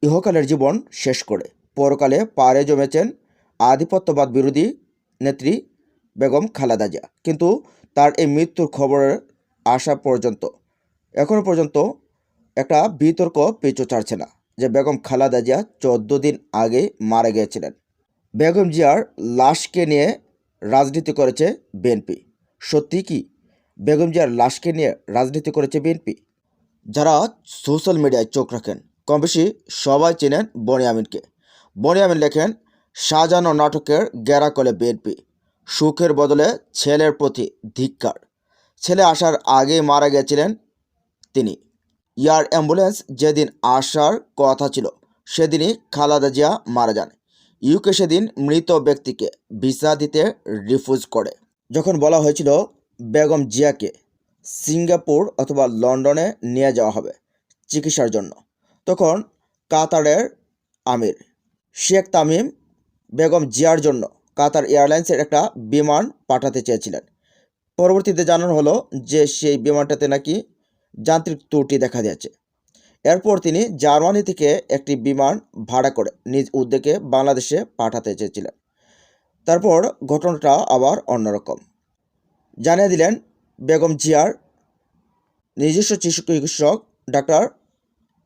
ইহকালের জীবন শেষ করে পরকালে পাড়ে জমেছেন আধিপত্যবাদ বিরোধী নেত্রী বেগম খালেদা জিয়া। কিন্তু তার এই মৃত্যুর খবরের আসা পর্যন্ত এখনও পর্যন্ত একটা বিতর্ক পিছু ছাড়ছে না যে বেগম খালেদা জিয়া 14 দিন আগে মারা গিয়েছিলেন। বেগম জিয়ার লাশকে নিয়ে রাজনীতি করেছে বিএনপি। সত্যি কি বেগম জিয়ার লাশকে নিয়ে রাজনীতি করেছে বিএনপি? যারা সোশ্যাল মিডিয়ায় চোখ রাখেন কম বেশি সবাই চেনেন বনিয়ামিনকে। বনিয়ামিন লেখেন, সাজানো নাটকের গেরা করে বিএনপি, সুখের বদলে ছেলের প্রতি ধিক্কার। ছেলে আসার আগেই মারা গেছিলেন তিনি। এয়ার অ্যাম্বুলেন্স যেদিন আসার কথা ছিল সেদিনই খালেদা জিয়া মারা যান। ইউকে সেদিন মৃত ব্যক্তিকে ভিসা দিতে রিফিউজ করে। যখন বলা হয়েছিল বেগম জিয়াকে সিঙ্গাপুর অথবা লন্ডনে নিয়ে যাওয়া হবে চিকিৎসার জন্য, তখন কাতারের আমির শেখ তামিম বেগম জিয়ার জন্য কাতার এয়ারলাইন্সের একটা বিমান পাঠাতে চেয়েছিলেন। পরবর্তীতে জানানো হলো যে সেই বিমানটাতে নাকি যান্ত্রিক ত্রুটি দেখা দিয়েছে। এরপর তিনি জার্মানি থেকে একটি বিমান ভাড়া করে নিজ উদ্যোগে বাংলাদেশে পাঠাতে চেয়েছিলেন। তারপর ঘটনাটা আবার অন্যরকম। জানিয়ে দিলেন বেগম জিয়ার নিজস্ব চিকিৎসক ডাক্তার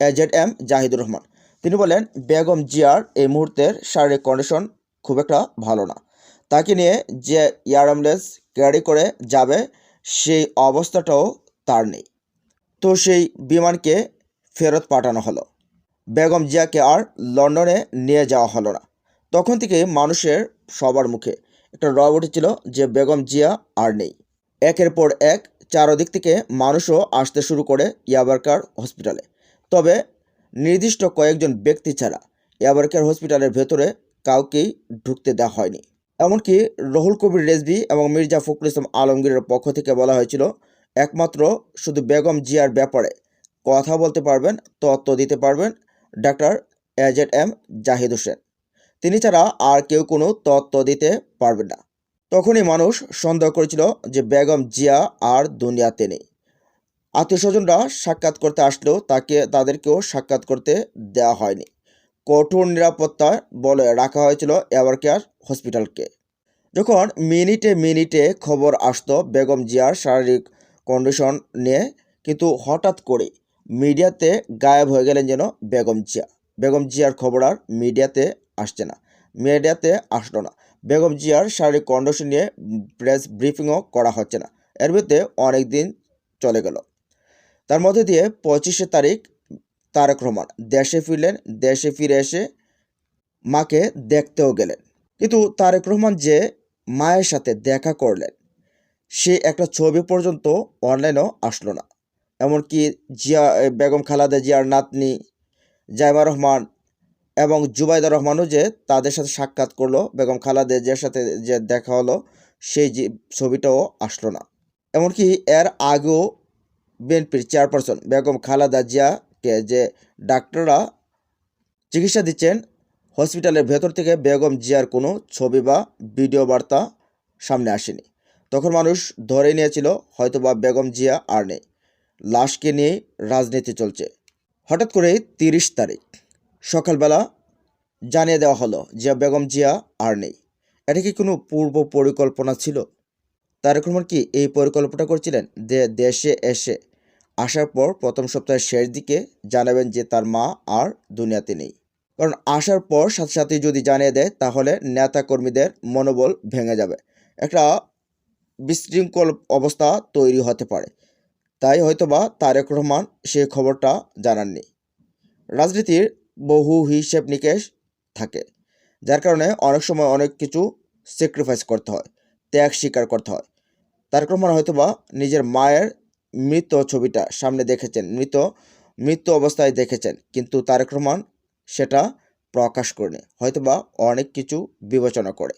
AZM জাহিদুর রহমান। তিনি বলেন, বেগম জিয়ার এই মুহূর্তের শারীরিক কন্ডিশন খুব একটা ভালো না। তাকে নিয়ে যে এয়ার অ্যাম্বুলেন্স ক্যারি করে যাবে সেই অবস্থাটাও তার নেই। তো সেই বিমানকে ফেরত পাঠানো হলো। বেগম জিয়াকে আর লন্ডনে নিয়ে যাওয়া হলো না। তখন থেকে মানুষের সবার মুখে একটা রব উঠেছিল যে বেগম জিয়া আর নেই। একের পর এক চারদিক থেকে মানুষও আসতে শুরু করে ইয়াবারকার হসপিটালে। তবে নির্দিষ্ট কয়েকজন ব্যক্তি ছাড়া ইয়াবারকার হসপিটালের ভেতরে কাউকেই ঢুকতে দেওয়া হয়নি। এমনকি রুহুল কবির রেজভী এবং মির্জা ফখরুল ইসলাম আলমগীরের পক্ষ থেকে বলা হয়েছিল একমাত্র শুধু বেগম জিয়ার ব্যাপারে কথা বলতে পারবেন, তথ্য দিতে পারবেন ডাক্তার AZM জাহিদ হোসেন। তিনি ছাড়া আর কেউ কোনো তথ্য দিতে পারবেন না। তখনই মানুষ সন্দেহ করেছিল যে বেগম জিয়া আর দুনিয়াতে নেই। আত্মীয়স্বজনরা সাক্ষাৎ করতে আসলেও তাদেরকেও সাক্ষাৎ করতে দেওয়া হয়নি। কঠোর নিরাপত্তা বলে রাখা হয়েছিল এভারকেয়ার হসপিটালকে। যখন মিনিটে মিনিটে খবর আসতো বেগম জিয়ার শারীরিক কন্ডিশন নিয়ে, কিন্তু হঠাৎ করে মিডিয়াতে গায়েব হয়ে গেলেন যেন বেগম জিয়া। বেগম জিয়ার খবর আর মিডিয়াতে আসলো না। বেগম জিয়ার শারীরিক কন্ডিশন নিয়ে প্রেস ব্রিফিংও করা হচ্ছে না। এর মধ্যে অনেক দিন চলে গেল। তার মধ্যে দিয়ে 25 তারিখ তারেক রহমান দেশে ফিরলেন। দেশে ফিরে এসে মাকে দেখতেও গেলেন। কিন্তু তারেক রহমান যে মায়ের সাথে দেখা করলেন সে একটা ছবি পর্যন্ত অনলাইনেও আসলো না। এমনকি বেগম খালেদা জিয়ার নাতনি জাইমা রহমান এবং জুবাইদা রহমানও যে তাদের সাথে সাক্ষাৎ করলো, বেগম খালেদা জিয়ার সাথে যে দেখা হলো সেই ছবিটাও আসলো না। এমনকি এর আগেও বিএনপির চেয়ারপারসন বেগম খালেদা জিয়াকে যে ডাক্তাররা চিকিৎসা দিচ্ছেন হসপিটালের ভেতর থেকে বেগম জিয়ার কোনো ছবি বা ভিডিও বার্তা সামনে আসেনি। তখন মানুষ ধরে নিয়েছিল হয়তোবা বেগম জিয়া আর নেই, লাশকে নিয়েই রাজনীতি চলছে। হঠাৎ করে 30 তারিখ সকালবেলা জানিয়ে দেওয়া হলো যে বেগম জিয়া আর নেই। এটা কি কোনো পূর্ব পরিকল্পনা ছিল? তারেক রহমান কি এই পরিকল্পনা করছিলেন যে দেশে আসার পর প্রথম সপ্তাহের শেষ দিকে জানাবেন যে তার মা আর দুনিয়াতে নেই? কারণ আসার পর সাথে সাথে যদি জানিয়ে দেয় তাহলে নেতাকর্মীদের মনোবল ভেঙে যাবে, একটা বিশৃঙ্খল অবস্থা তৈরি হতে পারে। তাই হয়তোবা তারেক রহমান সেই খবরটা জানাননি। রাজনীতির বহু হিসেব নিকেশ থাকে, যার কারণে অনেক সময় অনেক কিছু স্যাক্রিফাইস করতে হয়, ত্যাগ স্বীকার করতে হয়। তারেক রহমান হয়তোবা নিজের মায়ের মৃত ছবিটা সামনে দেখেছেন, মৃত্যু অবস্থায় দেখেছেন, কিন্তু তারেক রহমান সেটা প্রকাশ করেনি, হয়তোবা অনেক কিছু বিবেচনা করে।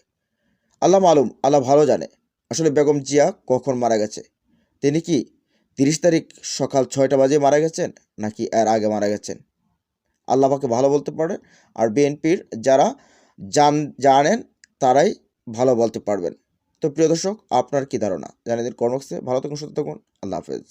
আল্লাহ মালুম, আল্লাহ ভালো জানে আসলে বেগম জিয়া কখন মারা গেছে। তিনি কি 30 তারিখ সকাল 6টা বাজে মারা গেছেন নাকি এর আগে মারা গেছেন? আল্লাহ পাকে ভালো বলতে পারে। আর বিএনপির যারা জানেন তারাই ভালো বলতে পারবেন। তো প্রিয় দর্শক, আপনার কি ধারণা জানিয়ে দিন কমেন্ট বক্সে। ভালো থাকুন, সুস্থ থাকুন। আল্লাহ হাফেজ।